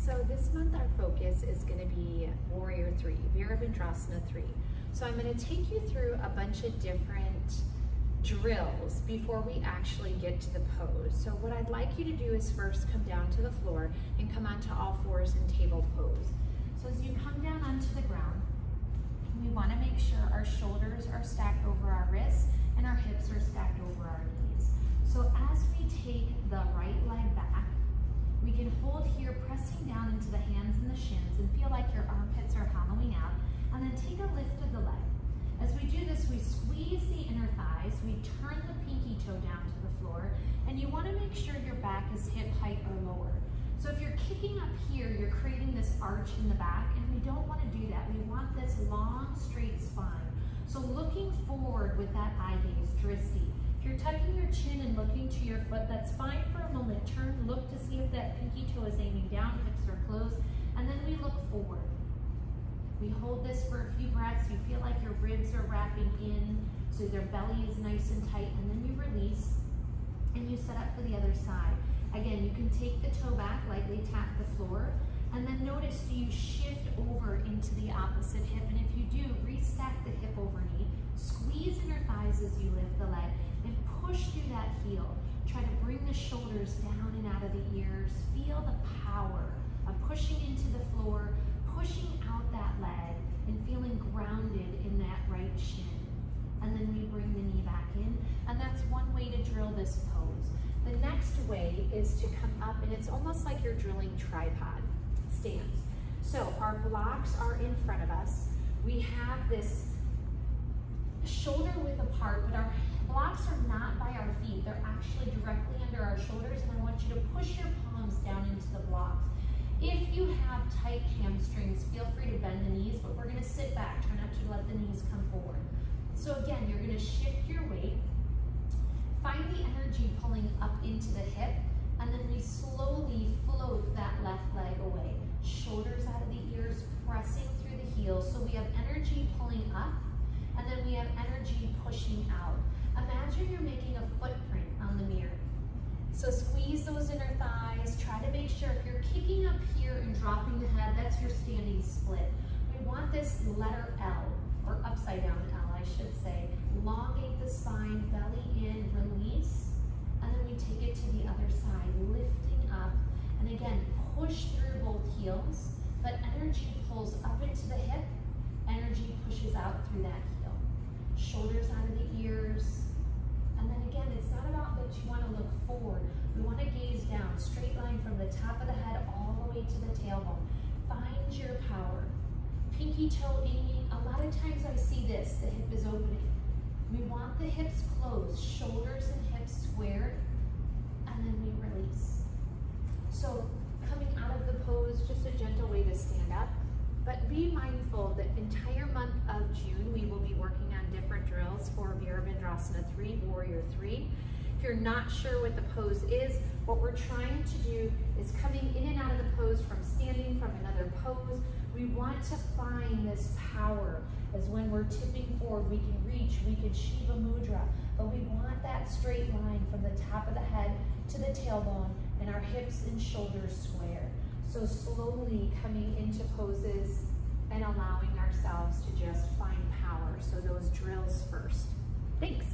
So this month our focus is going to be Warrior 3, Virabhadrasana 3. So I'm going to take you through a bunch of different drills before we actually get to the pose. So what I'd like you to do is first come down to the floor and come onto all fours in table pose. So as you come down onto the ground, we want to make sure our shoulders are stacked over our wrists and our hips are stacked over our knees. So as we take the right leg back, we can hold here, pressing down into the hands and the shins and feel like your armpits are hollowing out, and then take a lift of the leg. As we do this, we squeeze the inner thighs, we turn the pinky toe down to the floor, and you want to make sure your back is hip height or lower. So if you're kicking up here, you're creating this arch in the back, and we don't want to do that. We want this long, straight spine. So looking forward with that eye gaze, drishti. If you're tucking your chin and looking to your foot, that's fine for a moment. Turn, look to see if that pinky toe is aiming down, hips are closed, and then we look forward. We hold this for a few breaths. You feel like your ribs are wrapping in, so your belly is nice and tight, and then you release, and you set up for the other side. Again, you can take the toe back, lightly tap the floor, and then notice, do you shift over into the opposite hip? And if you do, restack the hip over knee, squeeze inner thighs as you lift the leg, and push through that heel. Try to bring the shoulders down and out of the ears. Feel the power of pushing into the floor, pushing out that leg, and feeling grounded in that right shin. And then we bring the knee back in, and that's one way to drill this pose. The next way is to come up, and it's almost like you're drilling tripod stance. So our blocks are in front of us. We have this shoulder width apart, but our blocks are not by our feet. They're actually directly under our shoulders, and I want you to push your palms down into the blocks. If you have tight hamstrings, feel free to bend the knees, but we're going to sit back. Try not to let the knees come forward. So again, you're going to shift your weight. Find the energy pulling up into the hip, and then we slowly float that left leg away. Shoulders out of the ears, pressing through the heels. So we have energy pulling up, and then we have energy pushing out. Imagine you're making a footprint on the mirror. So squeeze those inner thighs. Try to make sure if you're kicking up here and dropping the head, that's your standing split. We want this letter L, or upside down L, I should say. Elongate the spine, belly in, release, and then we take it to the other side, lifting up. And again, push through both heels, but energy pulls up into the hip, energy pushes out through that heel. Shoulders out of the ears. And then again, it's not about that you want to look forward. We want to gaze down, straight line from the top of the head all the way to the tailbone. Find your power. Pinky toe aiming. A lot of times I see this, the hip is opening. We want the hips closed, shoulders and hips squared, and then we release. So coming out of the pose, just a gentle way to stand up. But be mindful that entire month of June, we will be working on different drills for Virabhadrasana 3, Warrior 3. If you're not sure what the pose is, what we're trying to do is coming in and out of the pose from standing from another pose. We want to find this power as when we're tipping forward, we can reach, we can Shiva Mudra, but we want that straight line from the top of the head to the tailbone and our hips and shoulders square. So slowly coming into poses and allowing ourselves to just find power. So those drills first. Thanks.